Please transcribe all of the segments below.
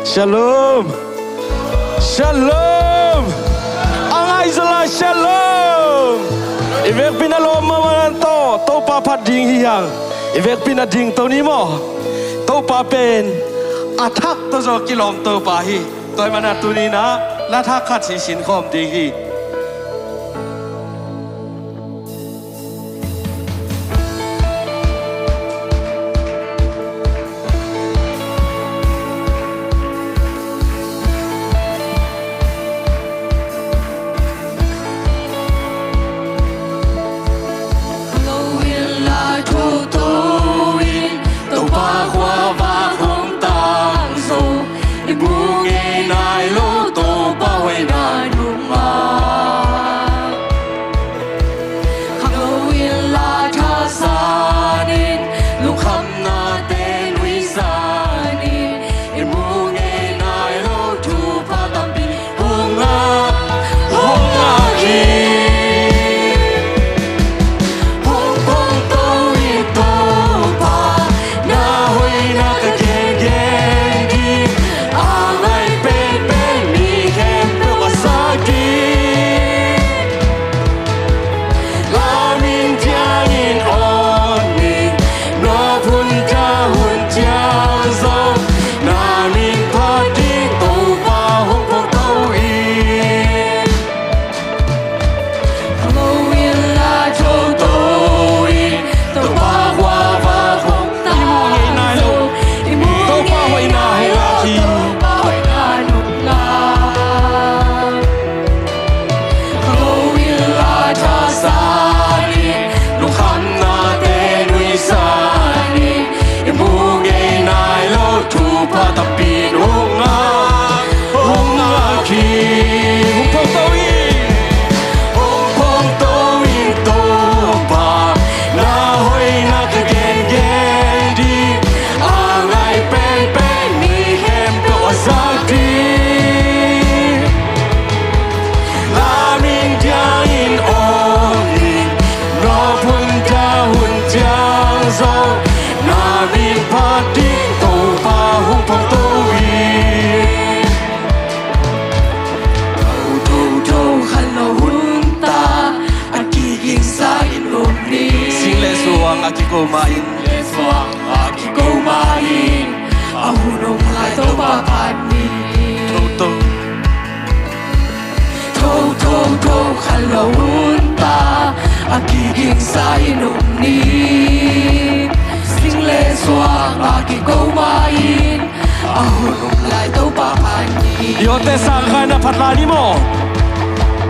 Shalom, Shalom. Ang Isla Shalom. Ivek pinalom maman to papat ding hiyang. Ivek pinading to ni mo. To papen atak to zo kilom to pahi. Toy mana tu ni na la thak khat si sin khom ding hi. Aki kumain, Leswang aki kumain, ahunong ay tupapani. To kalawunta, akiging sa inumni. Sing leswang aki kumain, ahunong ay tupapani. Yote sangka na patlani mo.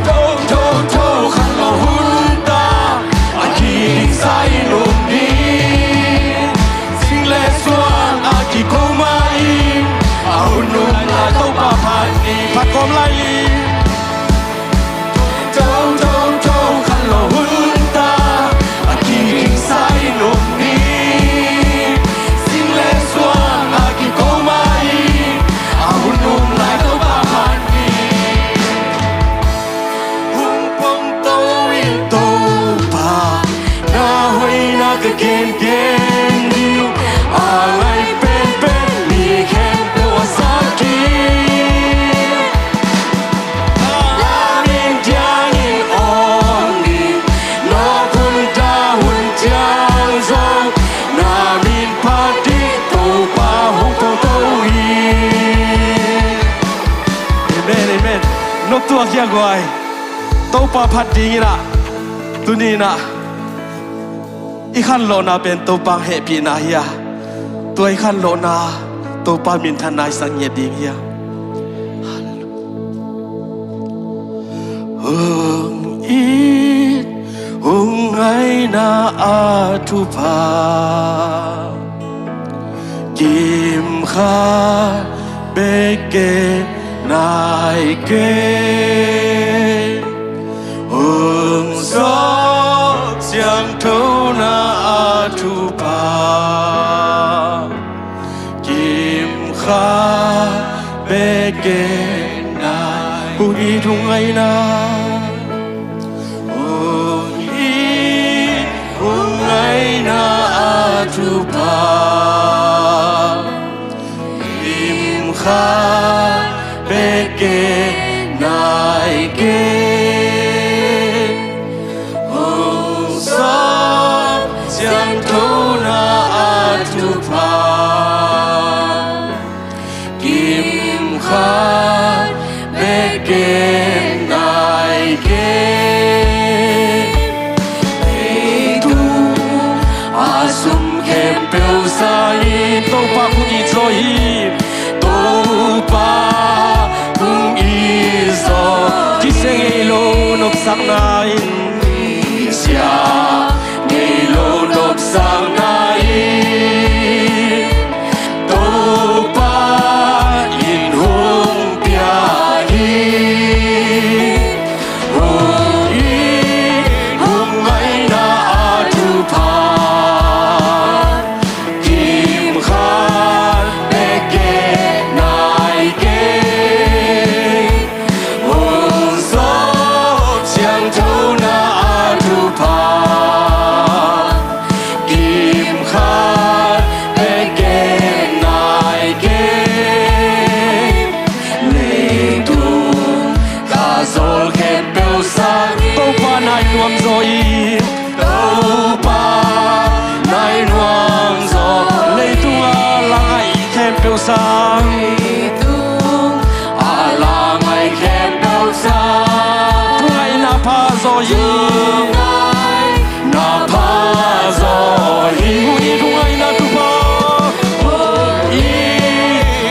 To kalawunta, akiging sa inumni. Sing leswang aki kumain, ahunong ay tupapani. Pakom lagi. Tua kia goi, tau pa phat ding na, tu ni na, ikan lo na ben tau pang happy na hiya, tu ikan lo na, tau pa min thanai sang ye ding hiya. It, ai na atu pa, kim kha beke. Nai ke hương gió giang thâu na thu pa kim kha bê kê nai hương y thung ai na hương ai na thu pa kim khá bê kê nai kê hồng gió chẳng thấu na atu pa kim khá bê kê nai kê sum khem peu sai tô pa khung i cho hi tô pa cũng y do ki se ngei lo nop sak na in sia ngày lô nộp sang nai tô pa in hung pia hung ngay na atu pa tô pa nai nuam zo i đâu pa nai nuang gió lei tu a lang ai khem peu sang à là ngày khem đâu xa tu ngai na pa zo i na pa gió hu i tu ngai na tu pa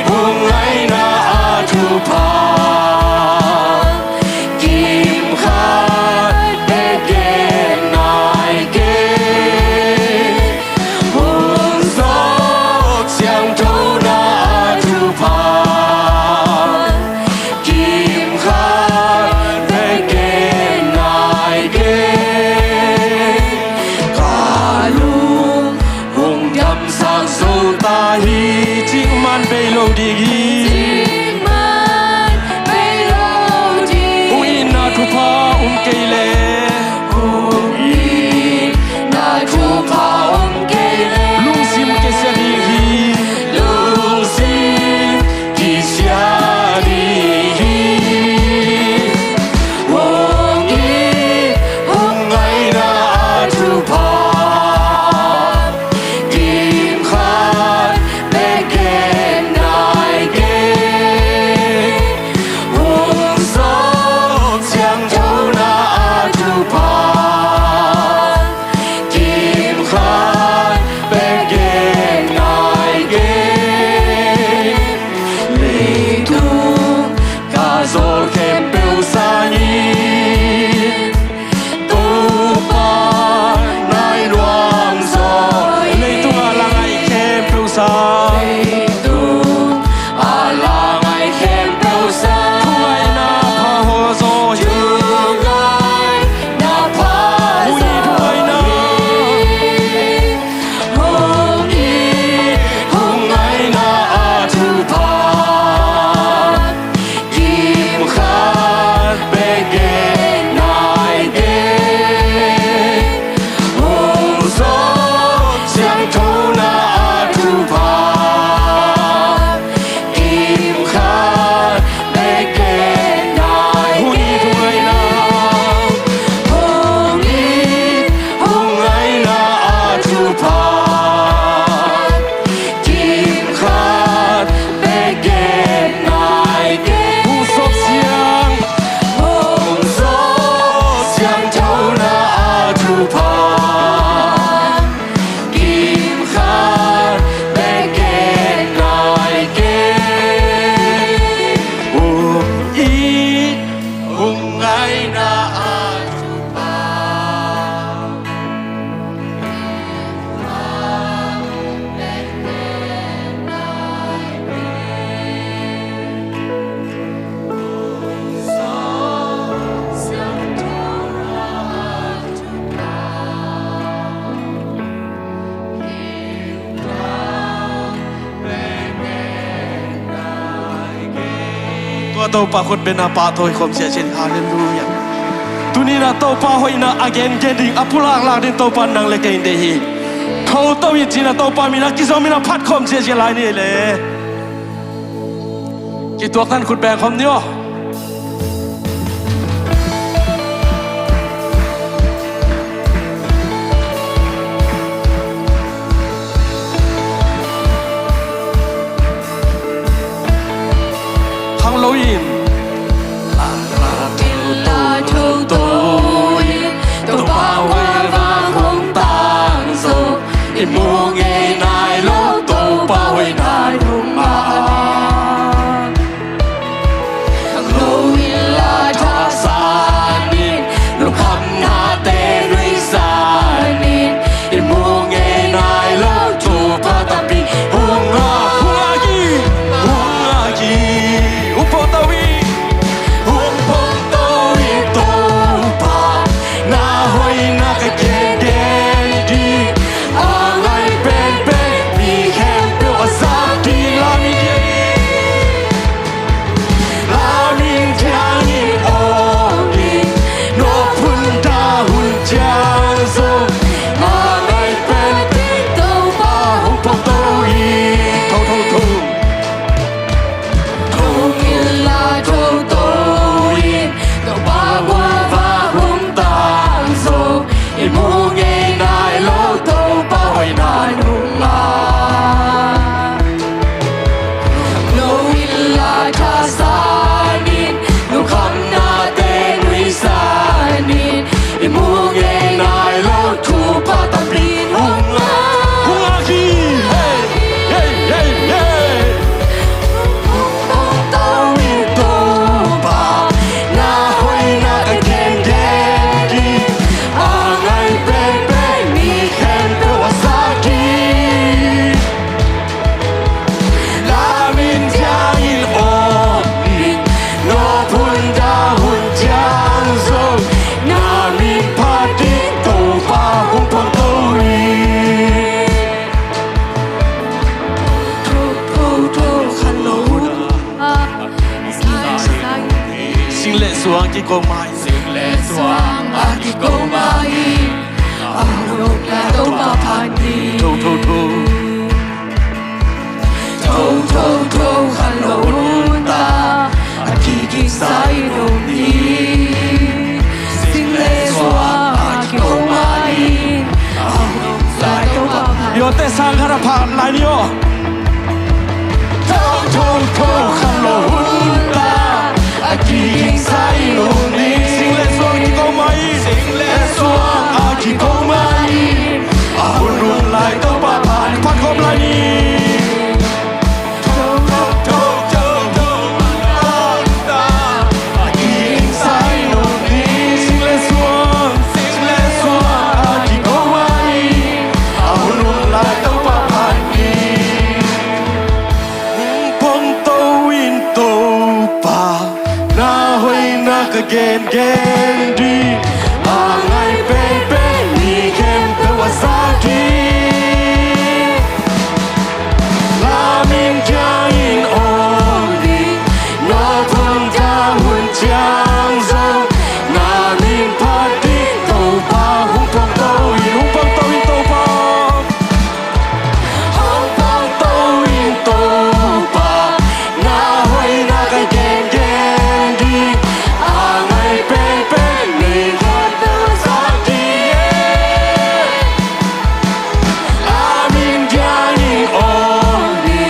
hùng ngay na atu pa kim khát bê kê nai kê hùng gió chẳng thấu na atu pa kim khát bê kê nai kê cả lung hùng thầm sang sâu ta hi ching man be lo di gi hu i na tu pa kei le na thu pa kê lung sim ke se di hi lung sim ki sia đi hùng ngay na atu pa kim khát bê kê nai kê hùng gió chẳng thấu na atu pa kim khát bê kê nai kê lệ tu cả gió khem peu sa nhi tô pa nai loang gió lei tu a lang ai khem peu sang tu à là ngày khem peu sa tu ngai na pa ho zo hi thương ai na pa hu i tu ngai na hùng ngay na atu pa kim khát bê kê nai kê hùng gió chẳng thấu na atu pa kim khát bê kê nai hu i tu ngai na hùng ngay na atu pa kim khát bê kê nai kê hu sop siang hùng gió chẳng thấu na atu pa kim khát bê kê nai kê hùng ngay na atuตัวโตปาคนเป็นอาปาโทยคมเสียเช่นฮาเลลูยาตุนีนะโตปาหอยนะอาเกนเกดิงอพุลากลากดินโตปานังเลเกนเดฮีเขาโตยิจีนะโตปามีนะกิซอมีนะพัดคมเสียเช่นไรนี่เลย กี่ตัวท่านคุณแบงคำเนี้ยทั้งโลยินMua nghe nai lô tô bao hơi nai hùng mà Lô hi la cha sa nín Lô khăm na tê rui sa nín Mua nghe nai lô tô ba ta bi hùng à gì upo tao vi Hùng phong tô hi tô ba Na hoi na ka kê đen đi Suang ki ko mai Sing le suang aki ko mai Arok la to pa pani Thâu thâu thâu Thâu thâu thâu hello ta Aki ki sai no ni Sing le suang aki ko mai Arok la to pa pani Yo te sang hara pa lai ni yo Thâu thâu thâu hello ta Aki ki sai no ni Sing le suang ki ko mai Sing le suang aki ko mai Ahun rung lai to pa pa ni pat kom lai ni Sing le suang ki ko mai Ahun rung lai to pa pa ni Pong to win to pa Na hoi na ka gen gen di Angai pen pen ni ken Kawasaki La min jang in oli No pung ta hun jang zong Na min pa di to pa Hung pong to in to pa Hong Kong to in to pa Na hoi na ka gen gen di Angai pen pen ni ken Kawasaki La min jang in oli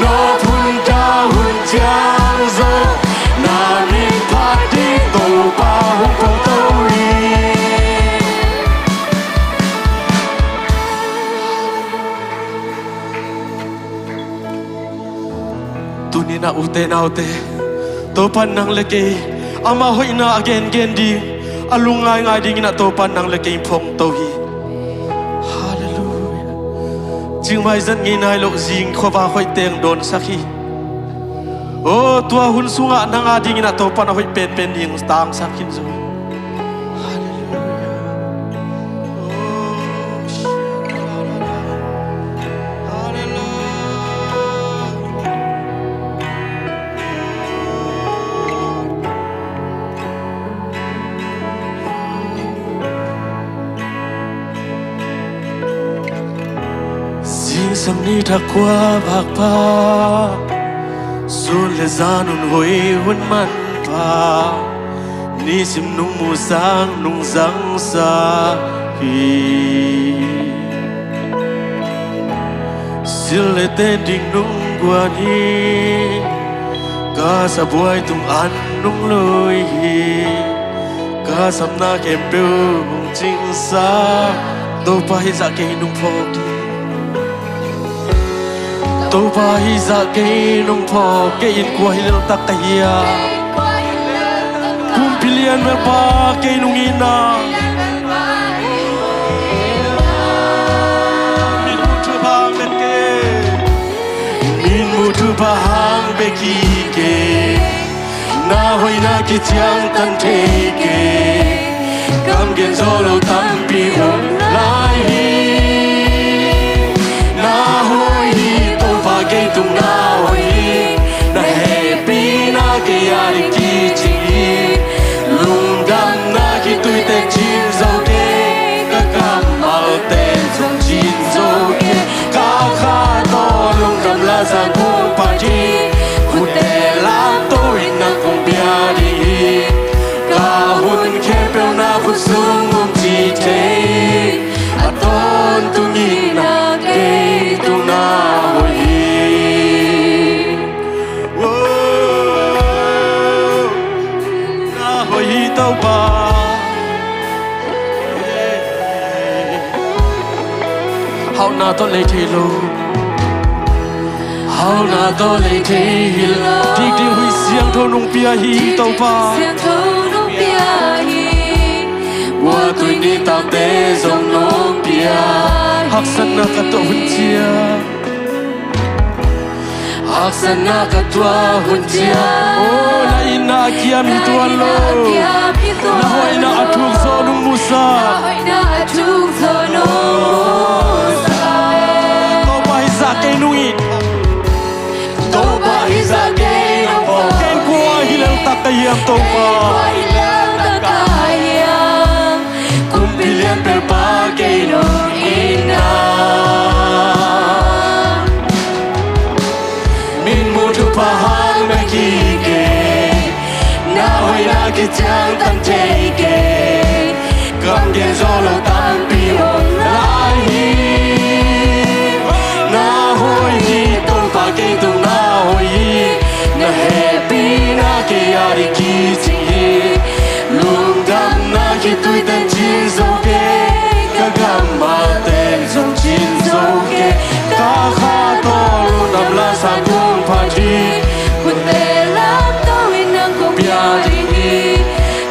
No pung ta hun jang zong Na min pa di to pa Hung pong to in Tuni na ute topan nang leke ama hoi na again gen di alungai ngai ding na topan nang leke phong to hi hallelujah jing mai zan ngi nai lo jing khoba hoi teng don sakhi o tua hun sunga nang ading na topan hoi pen pen ning tang sakhin zo Sing sam ni thak qua bạc pa Zul le zanun hoi hun man pa Ni sim nung mu sang nung zang sa hi Sil le tên ding nung guan hi Ka sa buai tung an nung lôi hi Ka sam na kem piu hung ching sa Tô pa hi dạ cây nung phô đi Tô pa hi dạ cây nung phô Cây in qua hi lel tak kahia Kum pilihan mer pa cây nung ina Min mu tu bang bet ke Min mu tu bang be ki ke Na hoi na ki chiang tan te ke Kam gen solo tam pi om lai hi Na hoi to pa ge tung na hoi Na happy na ke ari ki chi Lung dam na ki tui te chin zo ke Ka kam mal ten zong chin zo ke Ka kha to lung dam la sa kung pa chi Ku te lam to in na kung bia di Ka hun ke pel na ku sung um chi te A ton tu ni na ke tu na hoi Na hoi tau ba Hao na to le te lo Hao na to le te lo Dik dik hui siang thô nung pia hi tau ba Siang thâu nung bia hi Wa tui ni tam te zong nung pia Hak san na ka to hun chia Hak san na ka tua hun chia Oh na ina kia mi tuan lo Na hoi na atuk so nung musa Hoi na atuk so nung sa Tau pa hi sa kay nung it Tau pa hi sa kay nung po Ken kua hi lel tak kayam tau pa Kay lang takayang Kung pilihan per pa kay nung ina Min mu tu pa hang me ki ke Na hoi na ki chang tan te ke Kam gen zolo tam pi om lai hi Na hoi hi to pa ke tu na hoi hi Na happy na ke ari ki chi hi Lung dam na ki tui tan chin zo ke Ka gam ma ten zong chin zo ke Ka kha to lung dam la sa kung pa chi Kun te lam to in ang kong Pia di hi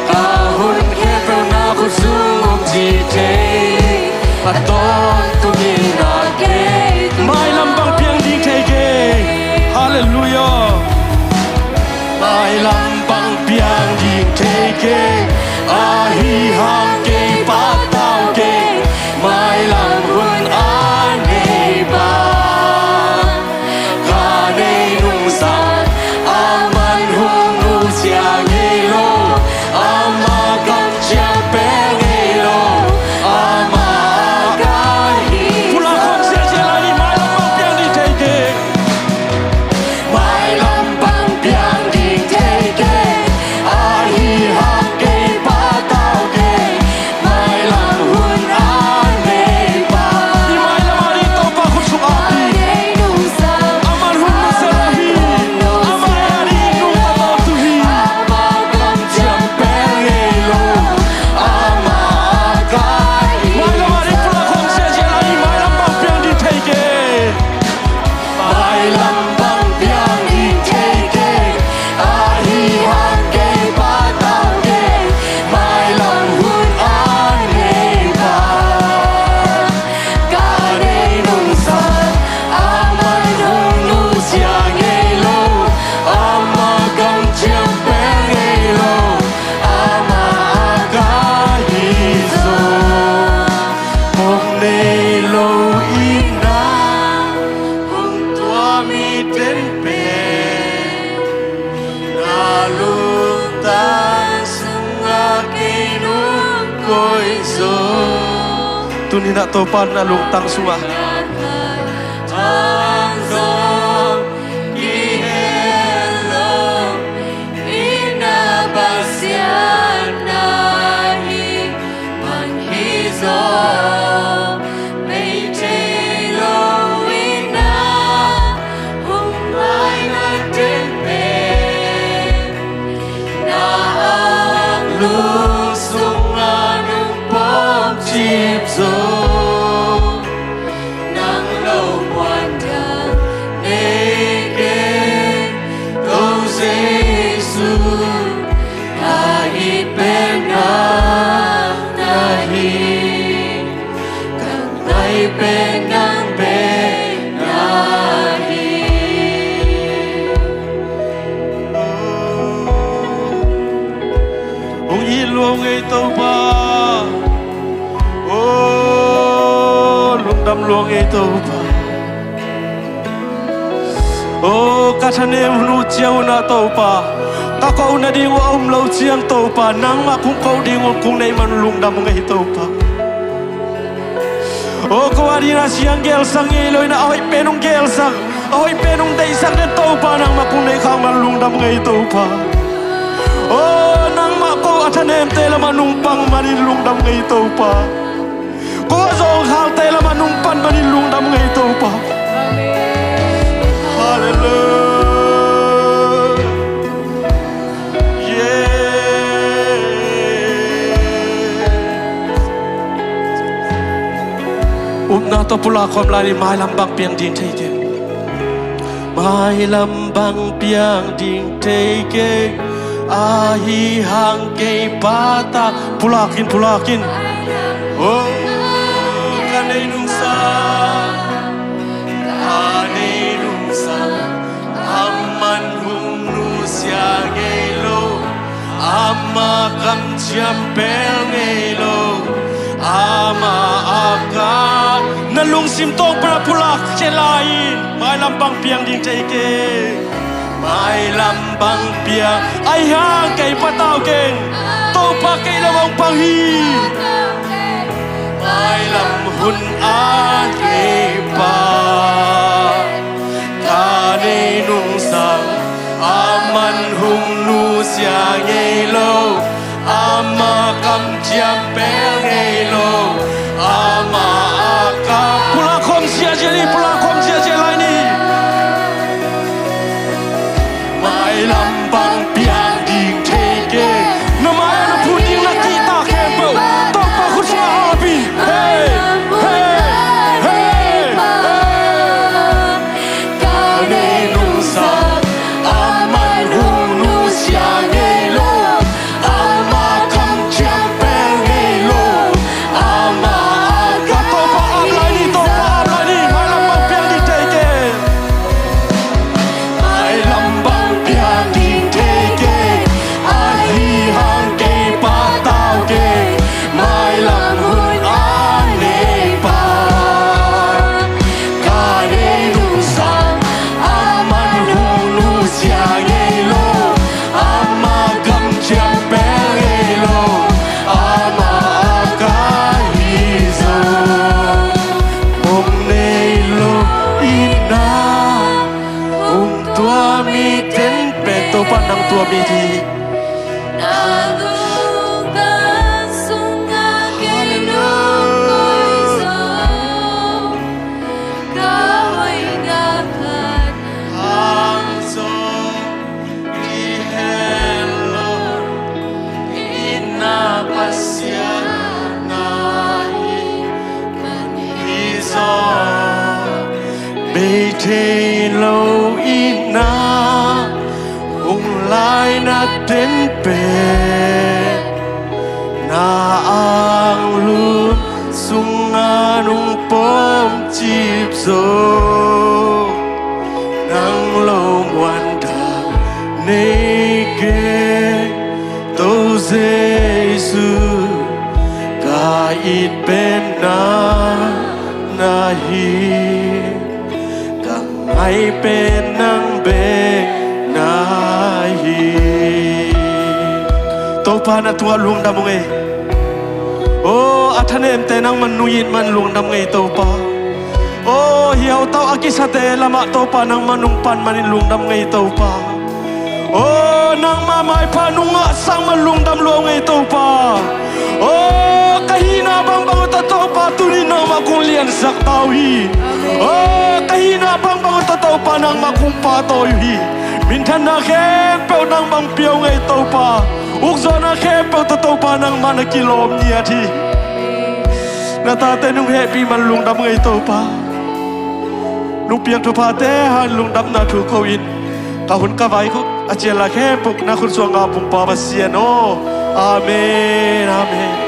Ka hun ke pel na ku sung um chi te A ton tu ni na ke Mai lam bang piang ding te ke Hallelujah Mai lam bang piang ding te ke A hi hang ke pa tau ke Mai lam hun an nei ba Ka nei nung san Aman hung nu sia nge lo Ama kam chia pe nge lo Ama ka hi Pula kong sia sia la ni mai lam bang piang ding te ke Mai lam bang piang ding te ke A hi hang ke pa tau ke Mai lam hun an nei ba Ni mai lam ari to pa khut suk api kay nung sa Aman hun nu sa la hi Ama ari nung ta tau tu hi Ama kam chiam pe nge lo Ama ka hi Mai lam ari pula kong sia sia la ni mai lam bang piang ding te ke Mai lam bang piang ding te ke A hi hang ke pa tau ke Mai lam hun an nei ba Ka nei nung sa Aman hung nu sia nge lo Ama kam chiam pe nge lo Ama ka hi zo Hong nei lo ina Hong tua mi ten pe Na lung tan sunga ke nung koi zo Tuni na to pan na lung tang sunga Tang zo ki he lung ei to pa ô lung đam luông ei to pa ô cả thân em lu chiêu na to pa các cậu na đi qua ông lâu chiang to pa nắng mà cũng cậu đi qua cũng này man lung đam ei to pa ô cô đi na siang gel sang ei loi na oi penung gel sang oi penung dei sang den to pa nang mà cũng này khang man lung đam ei to pa ô nang ma ko athanem te la manung pang manin lung dam ngai to pa ko zong hal te la manung pan manin lung dam ngai to pa hallelujah yeah na to pula khom la ni mai lam bang piang din thei ke mai lam bang piang din thei ke ahi hang ke pata pulakin oh kanai nung sa amman hung nu sia ngelo amma kam chiam pel ngelo ama aka nalung sim tong pra pulak chelain mai lam bang piang ding thei ke mai lam bang piang ai hang kai patao keng to pa kai lawang pang hi mai lam hun a ke pa ka ne nung sang aman hung nu sia ngei lo ama kam chiam pel ngei lo ama aka pula khom sia jeli pula khom sia jelai ni mai lam bang piang ding thei ke na mai na pu ding na ki ta ke bo to pa khu sa bi hey hey hey ka ne nung sa aman hung nu sia ngei lo ama kam chiam pel ngei lo ama aka to pa ap lai ni mai lam bang piang ding thei ke mai lam bang piang ding thei ke ahi hang ke pa tao ke mai lam hun a ne pa ka ne nung sa aman hung nu sia ngei lo ama kam chiam pel ngei lo ama aka hi zo mong nei lo ina tua mi ten pe to pa nang tua mi thi nagugan sunga ke nung koi so kawai ngakan ang so di hello ina pasya nai hi zo be te lo ina ung lai na ten pe na ang lu sunga nung pom chip zo nang lo wan da nei ke to jesu ka it ben na hi ka ngai pen nang be na hi to pa na tua lung da mong e ô athanem te nang man nuyin man lung dam ngai to pa ô hiao tao akisate lama to pa nang manung pan manin lung dam ngai to pa ô nang ma mai pa nunga sang man lung dam lo ngai to pa ô kahina bang bang ta to pa tuni nang ma kung lian sak tao hi ô kahina bang bang ta to pa nang ma kung pa to hi min than na khem pe nang bang piao ngai to pa uk zo na khem pe to pa nang man kilom nia thi na ta te nung happy man lung dam ngai to pa nung piang to pa te han lung dam na thu ko in ka hun ka vai ko achela khem puk na khun suanga pum pa ba sian o amen amen